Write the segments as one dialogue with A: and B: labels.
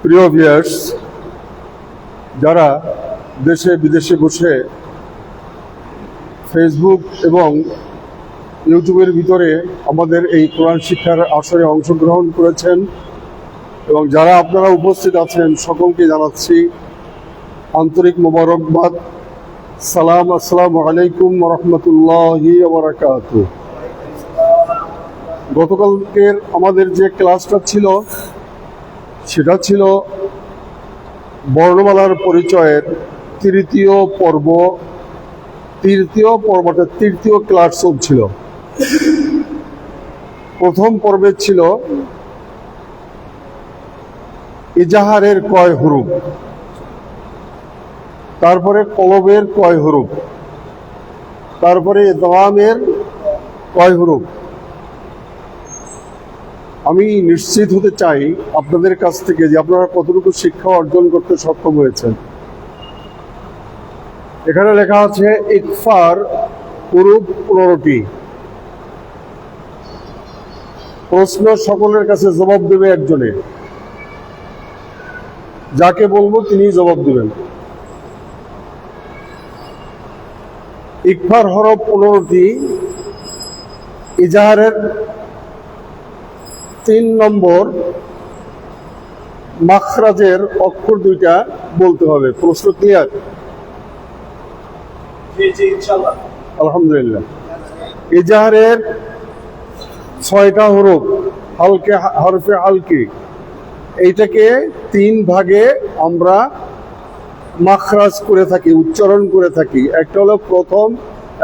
A: প্রিয় ভিউয়ার্স, যারা দেশে বিদেশে বসে ফেসবুক এবং ইউটিউবের ভিতরে আমাদের এই কোরআন শিক্ষার আসরে অংশগ্রহণ করেছেন এবং যারা আপনারা উপস্থিত আছেন সকলকে জানাচ্ছি আন্তরিক মোবারকবাদ। সালাম, আসসালামু আলাইকুম ওয়া রাহমাতুল্লাহি ওয়া বারাকাতুহু। গতকালকের আমাদের যে ক্লাসটা ছিল সেটা ছিল বর্ণমালার পরিচয়ের তৃতীয় ক্লাস চলছিল। প্রথম পর্বে ছিল ইজাহারের কয় হুরুফ, তারপরে কলবের কয় হুরুফ, তারপরে ইদগামের কয় হুরুফ। আমি নিশ্চিত হতে চাই আপনাদের কাছ থেকে যে আপনারা কতটুকু শিক্ষা অর্জন করতে সক্ষম হয়েছেন। এখানে লেখা আছে ইকফার হুরুফ 15টি। প্রশ্ন সকলের কাছে জবাব দেবে একজনে, যাকে বলবো তিনি জবাব দেবেন। ইকফার হরফ 15টি। ইজাহারের 3 নম্বর মাখরাজের অক্ষর 2টা বলতে হবে। প্রশ্ন ক্লিয়ার? আলহামদুলিল্লাহ। ইজাহারের 6টা হরফ, হরফে হালকি, এইটাকে 3 ভাগে আমরা মাখরাজ করে থাকি, উচ্চারণ করে থাকি। একটা হলো প্রথম,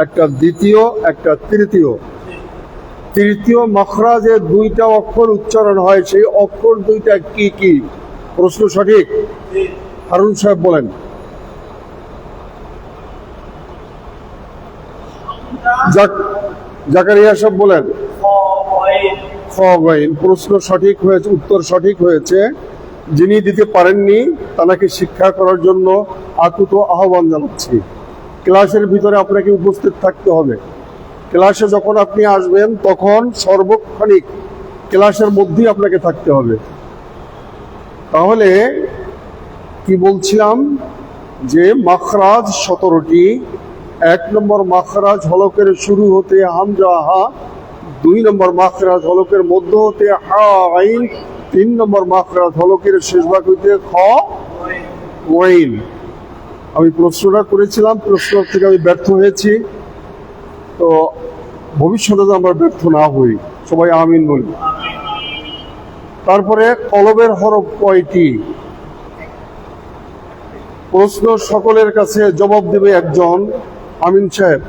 A: একটা দ্বিতীয়, একটা তৃতীয়। তৃতীয় মাখরাজে 2টা অক্ষর উচ্চারণ হয়, সেই অক্ষর 2টা কি কি? প্রশ্ন সঠিক? হারুন সাহেব বলেন। জাকারিয়া সাহেব বলেন। খ গইন। প্রশ্ন সঠিক হয়েছে, উত্তর সঠিক হয়েছে। যিনি দিতে পারেননি তাকে শিক্ষা করার জন্য আকুত আহ্বান জানাচ্ছি। ক্লাসের ভিতরে আপনাকে উপস্থিত থাকতে হবে। ক্লাসে যখন আপনি আসবেন তখন সর্বক্ষণিক ক্লাসের মধ্যেই আপনাকে থাকতে হবে। তাহলে কি বলছিলাম যে মাখরাজ 17টি। 1 নম্বর মাখরাজ হলকের শুরু হতে হামজা হা, 2 নম্বর মাখরাজ হলকের মধ্য হতে হা আইন, 3 নম্বর মাখরাজ হলকের শেষ ভাগ হইতে খ ওয়াইন। আমি প্রশ্নটা করেছিলাম, প্রশ্ন থেকে আমি ব্যর্থ হয়েছি। তো ভবিষ্যতে আমরা ব্যর্থ না হই, সবাই আমিন বলি। তারপরে কলবের হরফ কয়টি? প্রশ্ন সকলের কাছে জবাব দেবে একজন। আমিন সাহেব।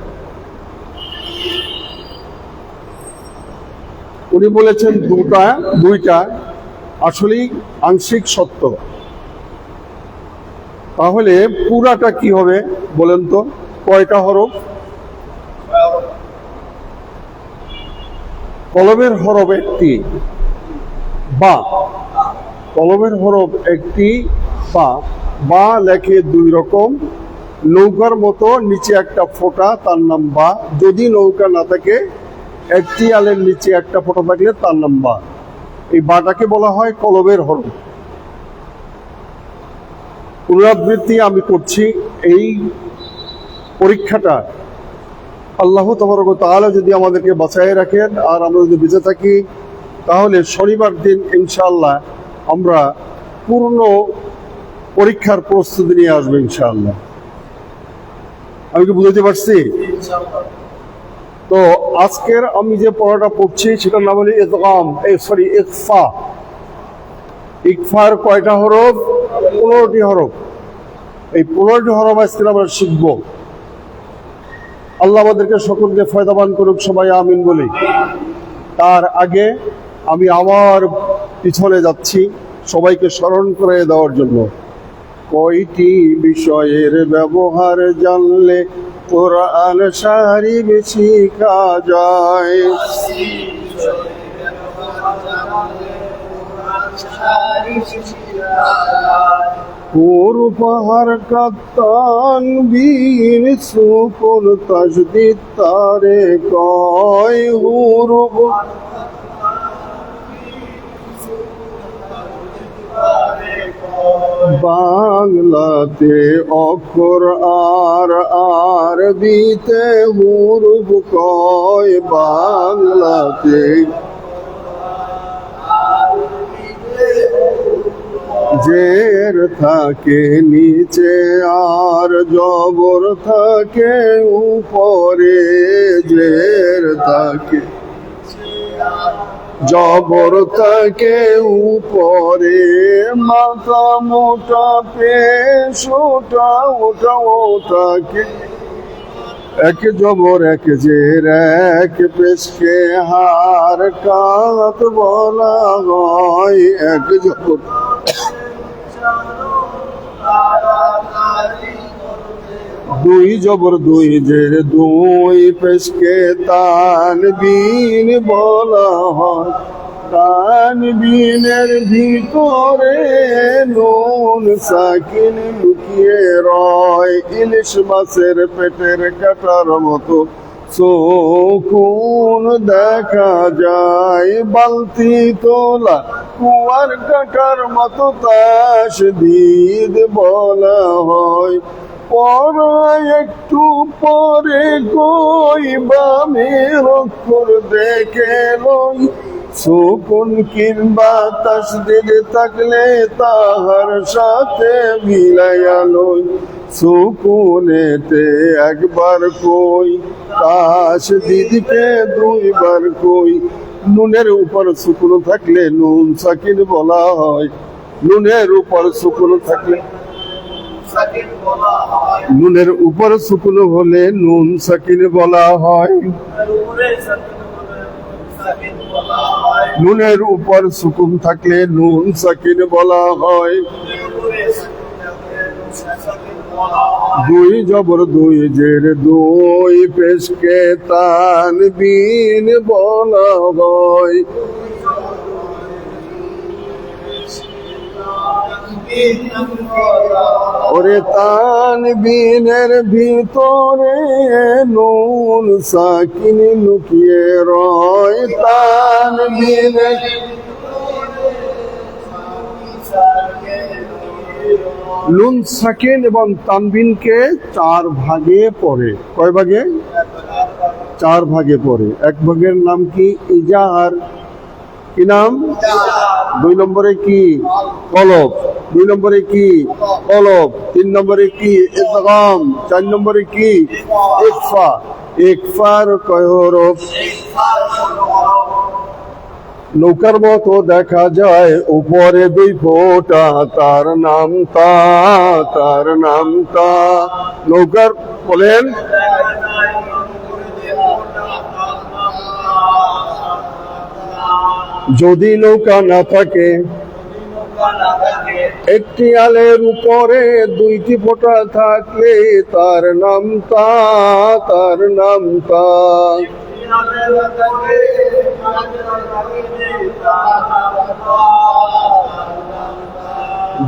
A: উনি বলেছেন 2টা। আসলেই আংশিক সত্য। তাহলে পুরাটা কি হবে বলেন তো? কয়টা হরফ? কলবের হরফ 1টি। বা কলবের হরফ 1টি। বা লেখে 2 রকম। নৌকার মতো নিচে একটা ফোঁটা, তার নাম বা। যদি নৌকা না থাকে, একটি আলের নিচে একটা ফোঁটা থাকলে তার নাম বা। এই বাটাকে বলা হয় কলবের হরফ। পুনরাবৃত্তি আমি করছি। এই পরীক্ষাটা আল্লাহ তাবারক ওয়া তাআলা যদি আমাদেরকে বাঁচায় রাখেন আর আমরা যদি বেঁচে থাকি, তাহলে শনিবার দিন ইনশাআল্লাহ আমরা পূর্ণ পরীক্ষার প্রস্তুতি নিয়ে আসবো ইনশাআল্লাহ। আমি কি বুঝতে পারছি? তো আজকের আমি যে পড়াটা পড়ছি সেটার নাম হলো ইদগাম, ইকফা। ইকফার কয়টা হরফ? 15টি হরফ। এই 15টি হরফ আজকে আমরা শিখবো। আল্লাহ আমাদেরকে সকলকে ফায়দাবান করুক, সবাই আমিন বলি। তার আগে আমি আমার পিছনে যাচ্ছি সবাইকে স্মরণ করে দেওয়ার জন্য। কয়টি বিষয়ের ব্যবহার জানলে কোরআন শরীফ শিখা যায়? হুরুফ, হারকাত, তানবিন, সুকুন, তাশদীদ, তারে কয় হুরুফ? বাংলাতে অক্ষর আর আরবিতে হুরুফ কয় বাংলাতে জের থাকে নিচে আর জবর থাকে উপরে জের থাকে জবর থাকে উপরে মাথা মোটা পেশ ওটা ওটা ওটাকে এক জবর এক জের এক পেশকে হার কাত বলা হয় এক জবর দুই জবর দুই জের দুই পেশকে তানবিন বলা হয় তানবিনের ভিতরে নুন সাকিন লুকিয়ে রয় ইলিশ মাছের পেটের কাটার মতো সুকুন দেখা যায় বালতি তোলা কুয়ার কাটার মতো তাসদীদ বলা হয় পড়ায় একটু পরে কই বামের অক্ষর দেখে লই সুকুন কিংবা তাসদীদ থাকলে তাহার সাথে মিলাইয়া লই সুকুনেতে একবার কই তাসদীদকে দুইবার কই নুনের উপর সুকুন থাকলে নুন সাকিন বলা হয় নুনের উপর সুকুন থাকলে নুনের উপর সুকুন হলে নুন সাকিন বলা হয় নুনের উপর সুকুন থাকলে নুন সাকিন বলা হয় দুই জবর দুই জের দুই পেশকে তানবিন বলা হয় ওরে তানবিনের ভিতরে নুন সাকিন লুকিয়ে রয় তানবিনের নুন সাকিন এবং তানবিনকে চার ভাগে পড়ে কয় ভাগে চার ভাগে পড়ে এক ভাগের নাম কি ইজাহার কি নাম দুই নম্বরে কি কলব দুই নম্বরে কি কলব তিন নম্বরে কি ইদগাম চার নম্বরে কি ইখফা ইখফার কয় হরফ নৌকার মতো দেখা যায় উপরে দুই ফোঁটা তার নাম তা তার নাম তা নৌকার বলেন যদি নৌকা না থাকে একটি আলের উপরে দুইটি ফোঁটা থাকলে তার নাম তা তার নাম তা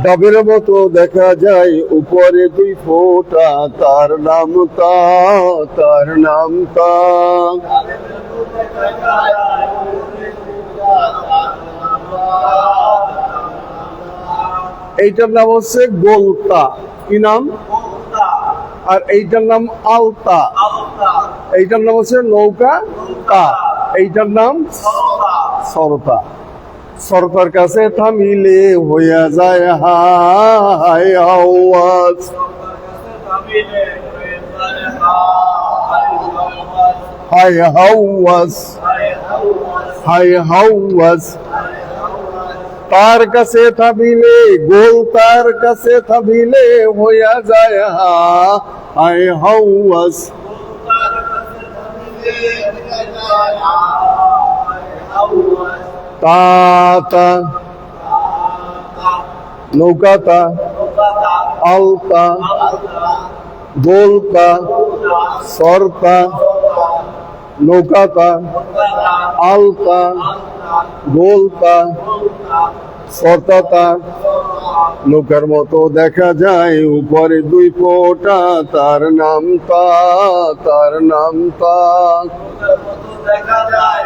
A: ডাবের মতো দেখা যায় উপরে দুই ফোঁটা তার নাম তা তার নাম তা এইটার নাম হচ্ছে গোলতা কি নাম আর এইটার নাম আলতা এইটার নাম হচ্ছে নৌকা তা এইটার নাম সরতা সরতার কাছে থামিলে হইয়া যায় হাই আওয়াজ হাই হাওয়াজ হাই হাওয়াজ তার কাছে থামিলে গোল তার কাছে থামিলে হইয়া যায় হাই হাওয়াজ তা তা নৌকাতা আলতা গোলতা সরতা নৌকাতা আলতা গোলতা সরতা নৌকার মতো দেখা যায় উপরে দুই ফোঁটা তার নাম তা তার নাম তা দেখা যায়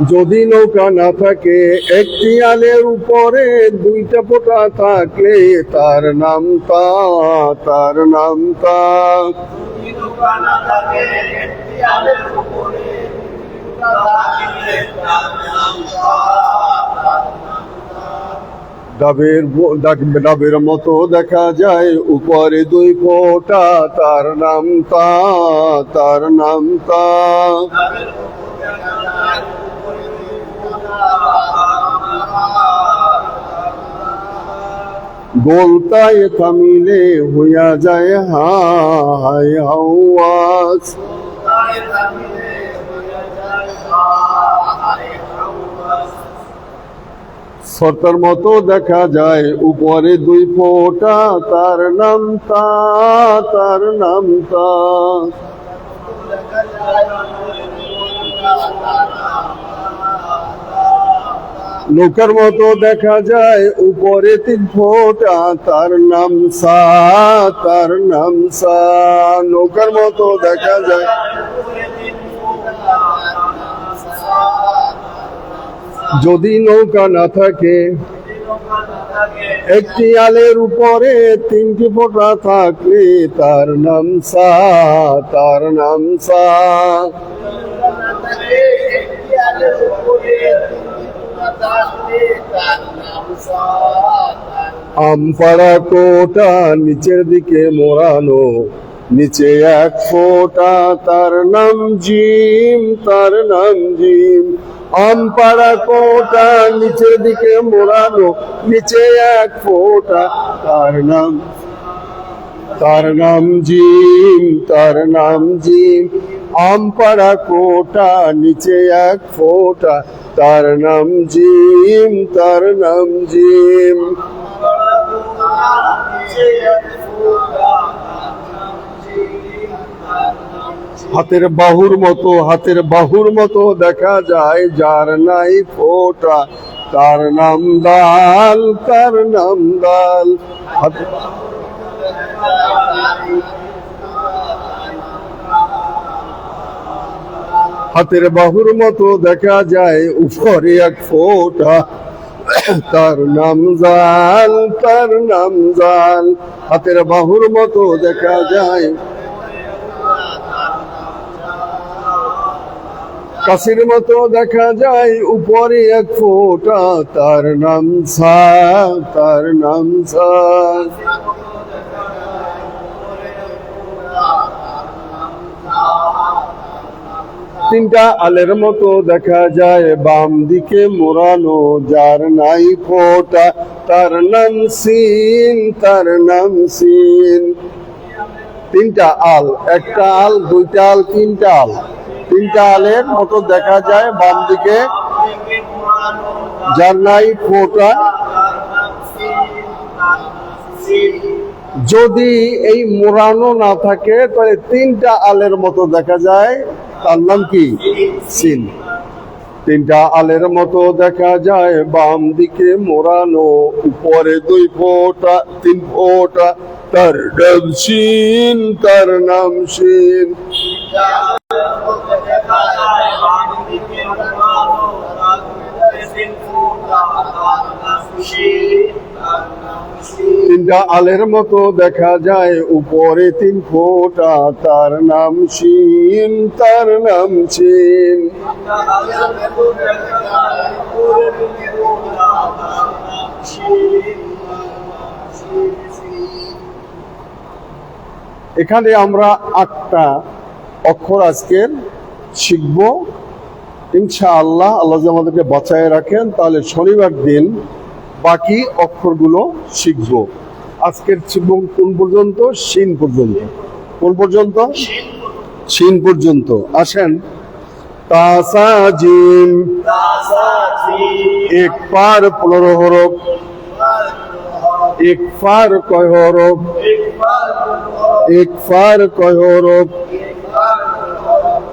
A: যদি নৌকা না থাকে একটি আলের উপরে দুইটা ফোঁটা থাকলে তার নাম তা, তার নাম তা। ডাবের মতো দেখা যায় উপরে দুই ফোঁটা, তার নাম তা, তার নাম তা। গোলতায় থামিলে হইয়া যায় হাই হাওয়াজ। সরতার মতো দেখা যায় উপরে দুই ফোঁটা, তার নাম তা, তার নাম তা। নৌকার মতো দেখা যায় উপরে তিন ফোঁটা, তার নাম সা, তার নাম সা। নৌকার মতো দেখা যায় যদি নৌকা না থাকে একটি আলের উপরে তিনটি ফোঁটা থাকলে তার নাম সা, তার নাম সা। আমপাড়া কোটা নিচের দিকে মোড়ানো, নিচে এক ফোঁটা, তার নাম জিম, তার নাম জিম। আমপাড়া কোটা নিচের দিকে মোড়ানো, নিচে এক ফোঁটা, তার নাম, তার নাম জিম, তার নাম জিম। আমপাড়া কোটা নিচে এক ফোঁটা, তার নাম জিম, তার নাম জিম। হাতের বাহুর মতো, হাতের বাহুর মতো দেখা যায় যার নাই ফোঁটা, তার নাম দাল, তার নাম দাল। হাতের বাহুর মতো দেখা যায় উপরে এক ফোঁটা, তার নাম জাল, তার নাম জাল। হাতের বাহুর মতো দেখা যায় কাশির মতো দেখা যায় উপরে এক ফোঁটা, তার নাম সা, তার নাম সা। তিনটা আলের মতো দেখা যায় বাম দিকে মোড়ানো, যার নাই ফোঁটা, তার নাম সিন, তার নাম সিন। তিনটা আল, একটা আল, দুইটা আল, তিনটা আল। তিনটা আলের মতো দেখা যায় বাম দিকে, যার নাই ফোঁটা। যদি এই মোড়ানো না থাকে তাহলে তিনটা আলের মতো দেখা যায়, তার নাম কি? সিন। তিনটা আলের মতো দেখা যায় বাম দিকে মোড়ানো, উপরে দুই ফোঁটা, তিন ফোঁটা, তার নাম সিন, তার নাম সিন। তিনটা আলের মতো দেখা যায় উপরে তিন ফোঁটা, তার নাম সিন, তার নাম সিন। এখানে আমরা 8টা অক্ষর আজকের শিখব ইনশাআল্লাহ। আল্লাহ যদি আমাদেরকে বাঁচায় রাখেন তাহলে শনিবার দিন বাকি অক্ষরগুলো শিখব। আজকের শিখব কোন পর্যন্ত? শিন পর্যন্ত। কোন পর্যন্ত? শিন পর্যন্ত। আসেন, তাসা জিম, এক পার 15 হরফ। এক ফার কয় হরফ? এক ফার কয় হরফ?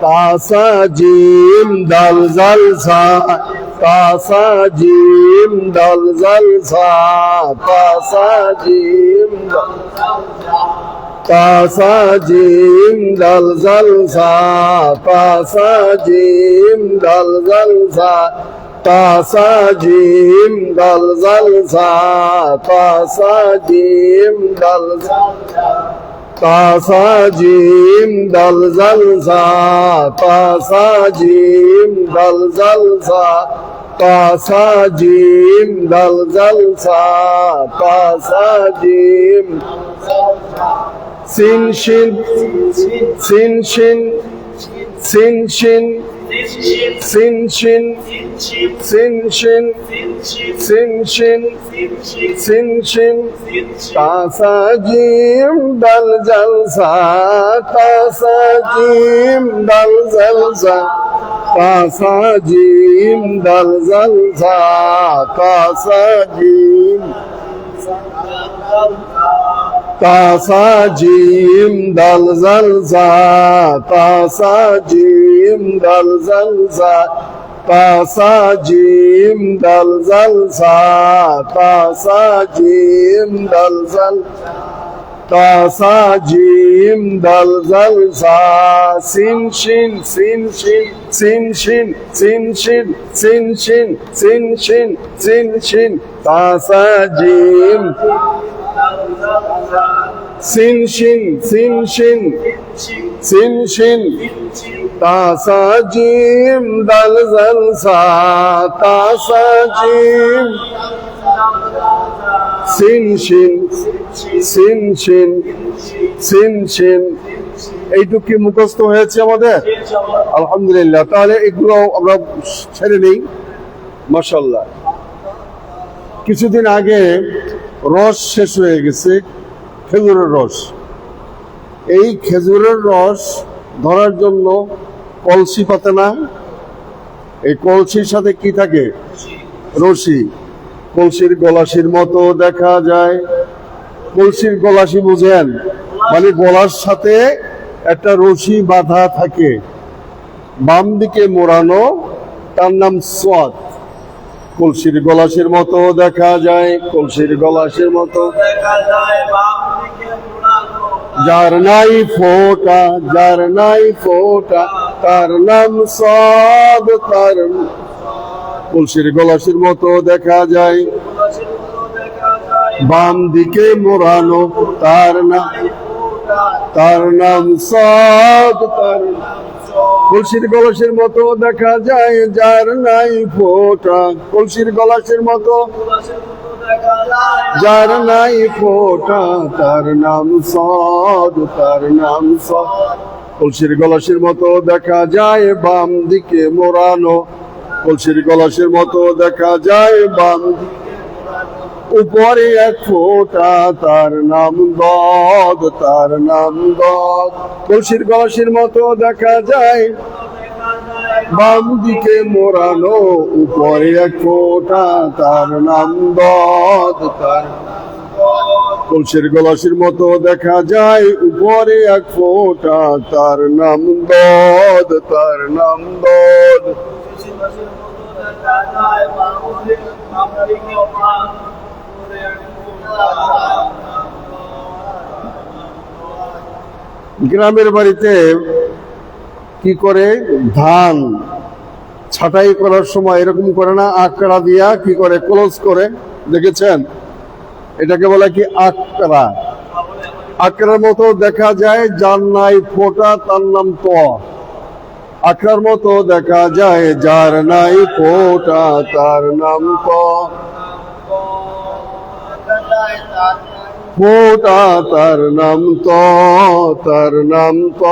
A: তাসা জিম দাল জাল সা, তাসা জিম দাল জাল সা, তাসা জিম। তাসা জিম দাল জাল সা তাসা জিম দাল জাল সা তাসা জিম দাল জাল সা তাসা জিম দাল তাসা জিম দাল জাল সা তাসা জিম দাল জাল সা তাসা জিম দাল জাল সা তাসা জিম সিন শিন সিন শিন সিন শিন সিন শিন সিন শিন সিন শিন সিন শিন তাসা জিম দাল জাল সা তাসা জিম দাল জাল সা তাসা জিম দাল জাল সা তাসা জিম তাসা জিম দাল জাল সা তাসা জিম দাল জাল সা তাসা জিম দাল জাল সা তাসা জিম দাল জাল তাসা জিম দাল জাল সা সিন শিন সিন শিন সিন শিন সিন শিন সিন শিন সিন শিন সিন শিন তাসা জিম সিন শিন সিন শিন সিন শিন তাসা জিম দাল জাল সা তাসা জিম সিন শিন সিন শিন সিন শিন এইটুকু কি মুখস্থ হয়েছে আমাদের? আলহামদুলিল্লাহ। তাহলে এগুলো আমরা ছেড়ে নেই। মাশাআল্লাহ। কিছুদিন আগে রস শেষ হয়ে গেছে, খেজুরের রস। এই খেজুরের রস ধরার জন্য কলসি পাতে না, এই কলসির সাথে কি থাকে? রশি। কলসির গলাশির মতো দেখা যায়। কলসির গলাশি বুঝেন? মানে গলার সাথে একটা রশি বাঁধা থাকে, বাম দিকে মোড়ানো, তার নাম সোয়াদ। কলসির গলাশির মতো দেখা যায়, কলসির গলাশির মতো যার নাই ফোঁটা, যার নাই ফোঁটা, তার নাম সদ। তার কলসির গলাশির মতো দেখা যায়, বাম দিকে মোড়ানো, তার নাম সদ। তার কলসির গলাশের মতো দেখা যায়, যার নাই ফোঁটা। কলসির গলাশের মতো যার নাই ফোঁটা, তার নাম সদ। তার নাম সদ। কলসির গলাশের মতো দেখা যায়, বাম দিকে মোড়ানো। কলসির গলাশের মতো দেখা যায়, বাম উপরে এক ফোঁটা, তার নাম দদ। তার নাম দদ। কলসির গলাশির মতো দেখা যায়, বাম দিকে মোড়ানো, উপরে এক ফোঁটা, তার নাম দদ। তার কলসির গলাশির মতো দেখা যায়, উপরে এক ফোঁটা, তার নাম দদ। তার নাম দদ। গ্রামের বাড়িতে কি করে, ধান ছাঁটাই করার সময় এরকম করে না, আকড়া দিয়া কি করে, ক্লোজ করে, দেখেছেন? এটাকে বলে কি আকড়া। আকড়ার মতো দেখা যায়, যার নাই ফোঁটা, তার নাম ত। আকড়ার মতো দেখা যায়, যার নাই ফোঁটা, তার নাম ত। ফোঁটা, তার নাম ত। তার নাম ত।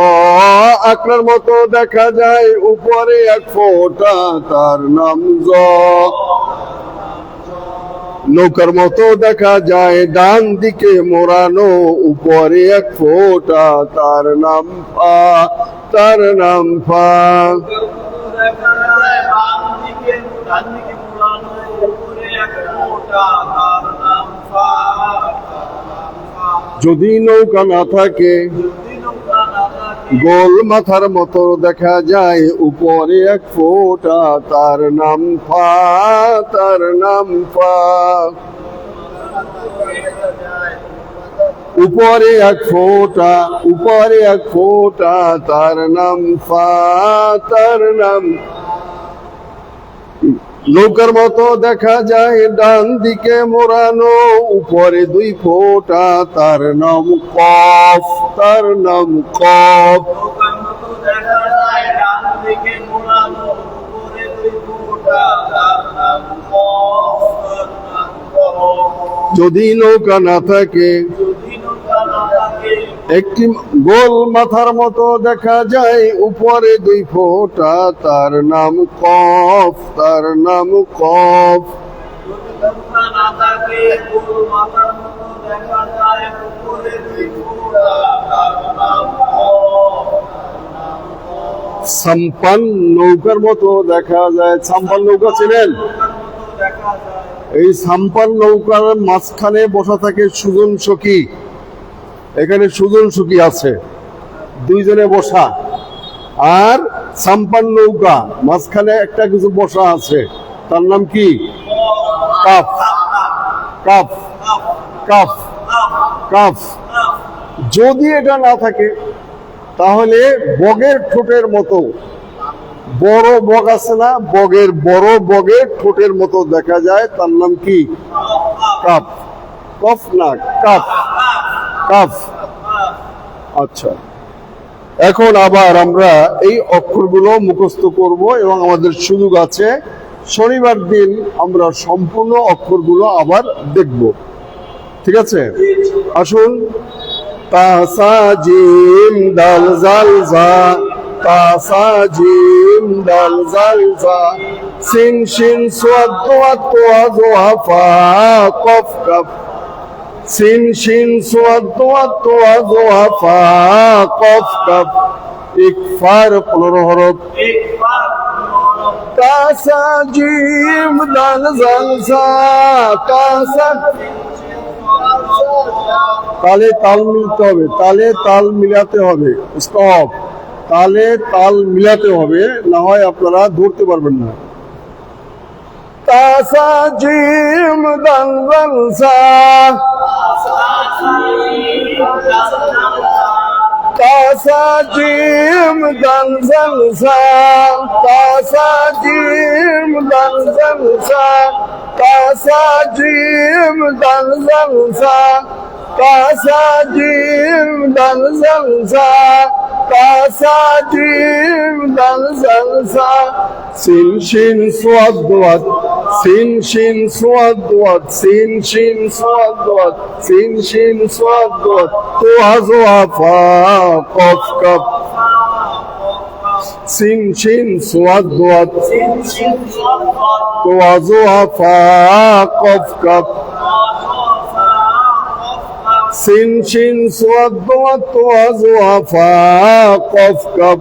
A: আকড়ার মতো দেখা যায়, উপরে এক ফোঁটা, তার নাম জ। নৌকার মতো দেখা যায়, ডান দিকে মোড়ানো, উপরে এক ফোঁটা, তার নাম ফা। তার নাম ফা। যদি নৌকা না থাকে, গোল মাথার মতো দেখা যায়, উপরে এক ফোঁটা, তার নাম ফা। তার নাম ফা। উপরে এক ফোঁটা, উপরে এক ফোঁটা, তার নাম ফা, তার নাম। নৌকার মতো দেখা যায় ডান দিকে মোড়ানো, উপরে দুই ফোঁটা, তার নাম কফ, তার নাম কফ। যদি নৌকা না থাকে, একটি গোল মাথার মতো দেখা যায়, উপরে দুই ফোঁটা, তার নাম কফ, তার নাম কফ। সাম্পান নৌকার মতো দেখা যায়। সাম্পান নৌকা ছিলেন? এই সাম্পান নৌকার মাঝখানে বসা থাকে সুজন সখী। এখানে সুজন সখী আছে, দুইজনে বসা। আর সাম্পান নৌকা মাঝখানে একটা কিছু বসা আছে, তার নাম কি? Calf, calf, calf, calf. যদি এটা না থাকে তাহলে বগের ঠোঁটের মতো, বড় বগ আছে না, বগের বড় বগের ঠোঁটের মতো দেখা যায়, তার নাম কি? কাফ। কফ না, কাফ, কাফ। আচ্ছা, এখন আবার আমরা এই অক্ষরগুলো মুখস্থ করব এবং আমাদের সুযোগ আছে শনিবার দিন আমরা সম্পূর্ণ অক্ষরগুলো আবার দেখব। ঠিক আছে, আসুন। তা সা জিম দাল জাল জা, তা সা জিম দাল জাল জা, সিন শিন সাদ ওয়া তোয়া জোয়া ফা কফ কাফ, সিন শিন সাদ ওয়া তোয়া জোয়া ফা কফ কাফ। ইকফার 15 হরফ। তা সা জিম দাল জাল জা, তা সা। তালে তাল মিলতে হবে, তালে তাল মিলাতে হবে। স্টপ, তালে তাল মিলাতে হবে, না হয় আপনারা ধরতে পারবেন না। তাসা জিম দাল জাল জা, তাসা জিম দাল জাল জা, তাসা জিম দাল জাল জা, তাসা জিম দাল জাল জা, তাসা জিম দাল জাল জা, তাসা জিম দাল জাল জা। সিন শিন সাদ ওয়াত, সিন শিন সাদ ওয়াত, সিন শিন সাদ ওয়াত, সিন শিন সাদ ওয়াত, তোয়া জোয়া ফা কফ কাফ। সিন শিন সাদ ওয়াত, তোয়া জোয়া ফা কফ কাফ। সিন শিন সাদ ওয়াত, তোয়া জোয়া ফা কফ কাফ।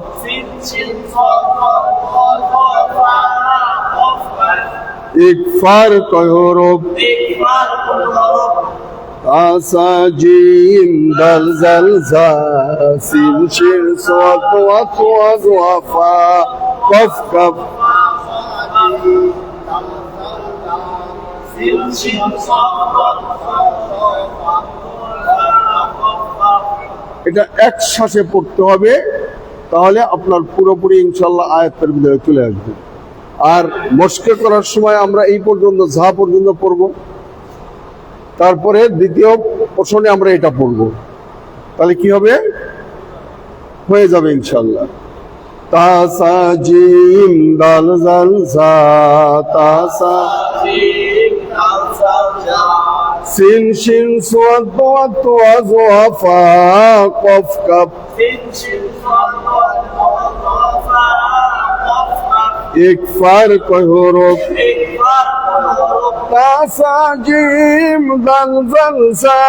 A: ইকফার কয় হরফ? তাসা জিম দাল জাল জা, সিন শিন সাদ ওয়াত, তোয়া জোয়া ফা কফ কাফ। এটা একসাথে পড়তে হবে, তাহলে আপনার পুরোপুরি ইনশাল্লাহ আয়াতের ভিতরে চলে আসবে। আর মস্কে করার সময় আমরা এই পর্যন্ত যা পর্যন্ত পড়ব, তারপরে দ্বিতীয় পোর্শনে আমরা এটা পড়ব, তাহলে কি হবে? হয়ে যাবে ইনশাল্লাহ। তাসা জিম দাল জাল জা, তাসা সিন শিন সাদ ওয়াত, তোয়া জোয়া ফা কফ কাফ। ইকফার কয় হরফ? তাসা জিম দাল জাল জা,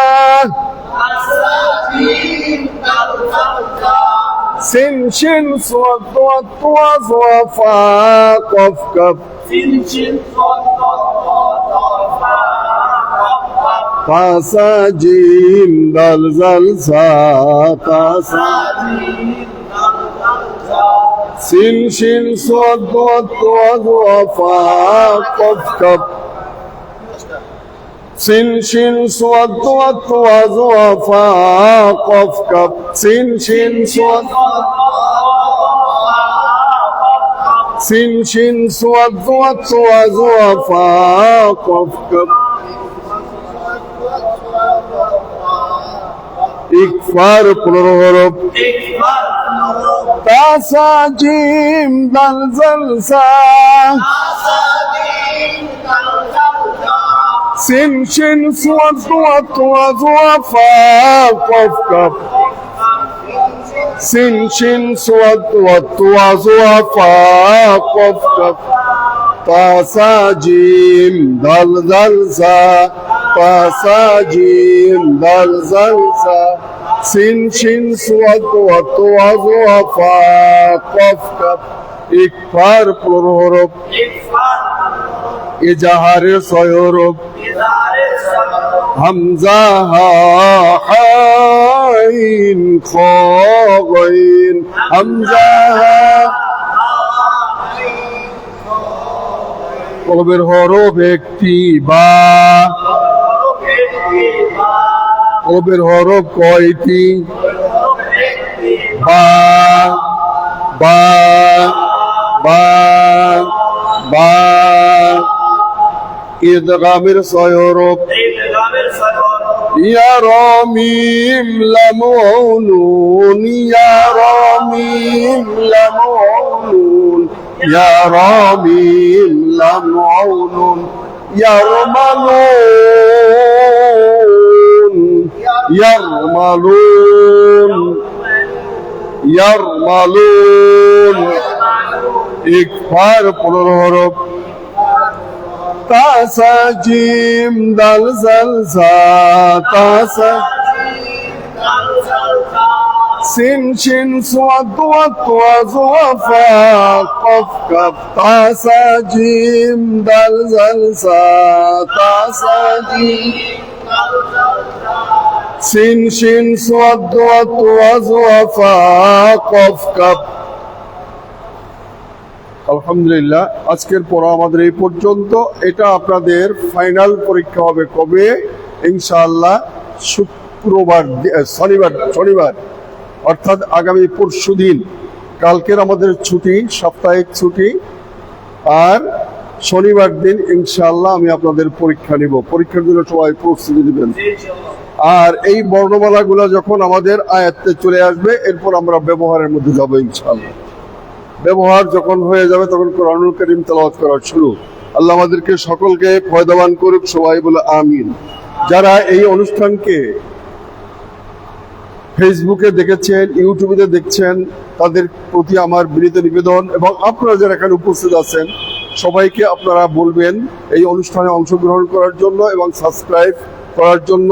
A: সিন শিন সাদ ওয়াত, তোয়া জোয়া ফা কফ কাফ। তাসা জিম দাল জাল জা, তাসা সিন শিন সাদ ওয়াত, তোয়া জোয়া ফা কফ কাফ। سين شين صاد ضاد طوا زوا فا قف كف سين شين صاد سين شين صاد ضاد طوا زوا فا قف كف ইকফার 15 হরফ তাসা জিম দাল জালসা সিন শিন সুয়াদ দুয়াদ তুয়া জুয়া ফা কফ কফ সিন শিন সুয়াদ দুয়াদ তুয়া জুয়া ফা কফ কফ তাসা জিম দাল জালসা তাসা জিম দাল জালসা সিন শিন সুয়াদ দুয়াদ তুয়া জুয়া ফা কফ কফ ইকফার 15 হরফ ইজাহারের 6 হরফ হামজা হা আইন খ গাইন হামজা হা কলবের হরফ একটি বা কলবের হরফ কয়টি বা বা বা বা ইদগামের 6 হরফ ইয়া রা মিম লাম ওয়া নুন ইয়া রা মিম লাম ওয়া নুন ইয়া রা মিম লাম ওয়া নুন ইয়ারমালুন ইয়ারমালুন ইয়ারমালুন ইকফার 15 হরফ তাসা জিম দাল জালসা তাসা সিন শিন সুয়াদ দুয়াদ তুয়া জুয়া ফা কফ কফ তাসা জিম দাল জালসা তাসা জিম সিন শিন সুয়াদ দুয়াদ তুয়া জুয়া ফা কফ কফ আলহামদুলিল্লাহ আজকের পড়া আমাদের এই পর্যন্ত। এটা আপনাদের ফাইনাল পরীক্ষা হবে কবে? ইনশাআল্লাহ শনিবার অর্থাৎ আগামী পরশুদিন। কালকের আমাদের ছুটি, সাপ্তাহিক ছুটি, আর শনিবার দিন ইনশাআল্লাহ আমি আপনাদের পরীক্ষা নিব। পরীক্ষার জন্য সবাই প্রস্তুতি নেবেন। আর এই বর্ণমালাগুলো যখন আমাদের আয়ত্তে চলে আসবে এরপর আমরা ব্যবহারের মধ্যে যাবো ইনশাআল্লাহ। ব্যবহার যখন হয়ে যাবে তখন কোরআনুল কারীম তেলাওয়াত করা শুরু। আল্লাহ আমাদেরকে সকলকে ফয়দাবান করুক, সবাই বলে আমিন। যারা এই অনুষ্ঠানকে ফেসবুকে দেখেছেন, ইউটিউবে দেখছেন, তাদের প্রতি আমার বিনীত নিবেদন, এবং আপনারা যারা এখানে উপস্থিত আছেন সবাইকে আপনারা বলবেন এই অনুষ্ঠানে অংশগ্রহণ করার জন্য এবং সাবস্ক্রাইব করার জন্য।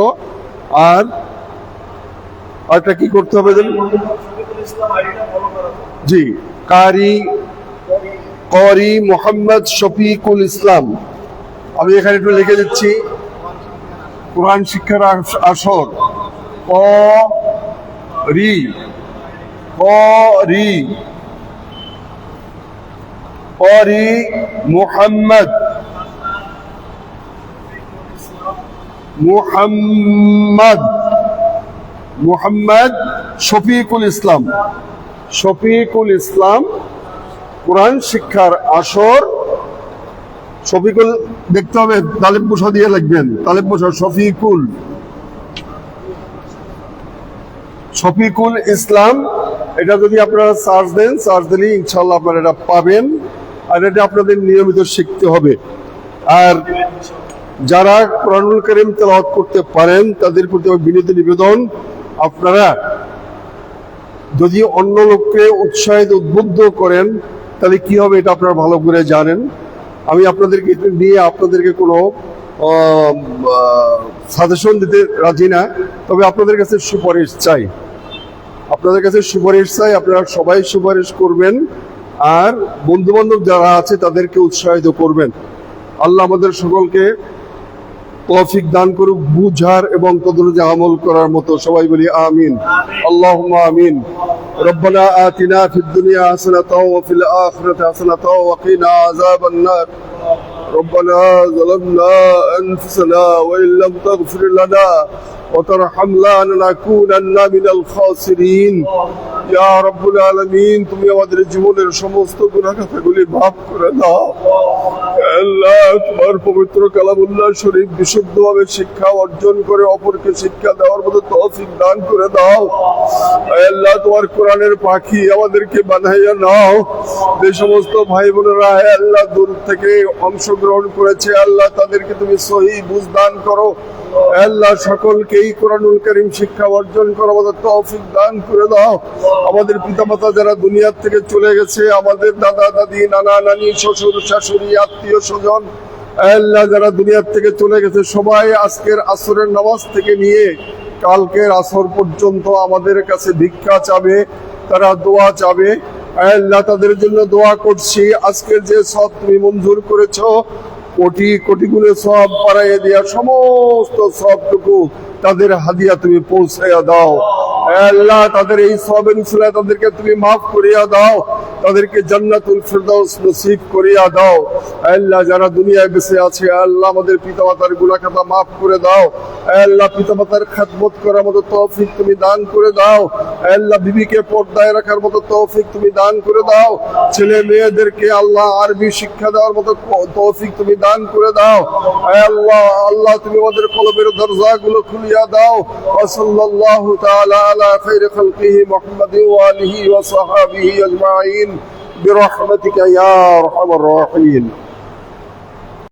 A: আর আরটা কি করতে হবে? জি, কারি মোহাম্মদ শফিকুল ইসলাম। আমি এখানে একটু লিখে দিচ্ছি, কোরআন শিক্ষার আসর কারি মুহাম্মদ শফিকুল ইসলাম কোরআন শিক্ষার আসর। শফিকুল দেখতে হবে, তালেব বসা দিয়ে লিখবেন, তালেব বসা শফিকুল ইসলাম। এটা যদি আপনারা সার্চ দেন, সার্চ দিলে ইনশাআল্লাহ আপনারা এটা পাবেন। আর এটা আপনাদের নিয়মিত শিখতে হবে। আর যারা কোরআনুল কারীম তেলাওয়াত করতে পারেন তাদের প্রতি বিনীত নিবেদন, আপনারা যদি অন্য লোককে উৎসাহিত উদ্বুদ্ধ করেন তাহলে কি হবে এটা আপনারা ভালো করে জানেন। আমি আপনাদেরকে নিয়ে আপনাদেরকে কোনো সাজেশন দিতে রাজি না, তবে আপনাদের কাছে সুপারিশ চাই। আপনারা সবাই সুপারিশ করবেন আর বন্ধু বান্ধব যারা আছে তাদেরকে উৎসাহিত করবেন। আল্লাহ আমাদের সকলকে তৌফিক দান করুক বুঝার এবং তদনুযায়ী আমল করার মতো। সবাই বলি আমিন, আল্লাহুম্মা আমিন। রব্বানা আতিনা ফিদ দুনিয়া হাসানাতাও ওয়া ফিল আখিরাতি হাসানাতাও ওয়া কিনা আযাবান নার। ربنا ظلمنا أنفسنا وإن لم تغفر لنا وترحمنا لنكونن من الخاسرين ইয়া রাব্বুল আলামিন তুমি আমাদের জীবনের সমস্ত গুনাহ খাতাগুলি মাফ করে দাও আল্লাহ তোমার পবিত্র কালামুল্লাহ শরীফ বিশুদ্ধভাবে শিক্ষা অর্জন করে অপরকে শিক্ষা দেওয়ার মতো তৌফিক দান করে দাও আল্লাহ তোমার কোরআনের পাখি আমাদেরকে বানাইয়া নাও যে সমস্ত ভাই বোনেরা আল্লাহ দূর থেকে অংশগ্রহণ করেছে আল্লাহ তাদেরকে তুমি সহিহ বুঝ দান করো আল্লাহ সকলকেই কোরআনুল কারীম শিক্ষা অর্জন করার মতো তৌফিক দান করে দাও আমাদের পিতামাতা যারা দুনিয়া থেকে চলে গেছে আমাদের দাদা দাদি নানা নানি শ্বশুর শাশুড়ি আত্মীয় স্বজন আল্লাহ যারা দুনিয়া থেকে চলে গেছে সবাই আজকের আসরের নামাজ থেকে নিয়ে কালকের আসর পর্যন্ত আমাদের কাছে ভিক্ষা চাবে তারা দোয়া চাবে আল্লাহ তাদের জন্য দোয়া করছি আজকের যে সব তুমি মঞ্জুর করেছো কোটি কোটি গুণে সব বাড়াইয়া দিয়া সমস্ত সবটুকু তাদের হাদিয়া তুমি পৌঁছাইয়া দাও আল্লাহ তাদের এই সবের উসিলায় তাদেরকে তুমি মাফ করিয়া দাও তাদেরকে জান্নাতুল ফিরদাউস নসিব করিয়া দাও আল্লাহ যারা দুনিয়ায় বেঁচে আছে আল্লাহ আমাদের পিতামাতার গুনাহ খাতা মাফ করে দাও আল্লাহ পিতামাতার খেদমত করার মতো তৌফিক তুমি দান করে দাও আল্লাহ বিবিকে পর্দায় রাখার মতো তৌফিক তুমি দান করে দাও ছেলে মেয়েদেরকে আল্লাহ আরবি শিক্ষা দেওয়ার মতো তৌফিক তুমি দান করে দাও আল্লাহ আল্লাহ তুমি আমাদের কলবের দরজাগুলো খুলিয়া দাও সাল্লাল্লাহু তাআলা আলা খায়রি খালকিহি মুহাম্মাদিন ওয়া আলিহি ওয়া সাহবিহি আজমাইন برحمتك يا ارحم الراحمين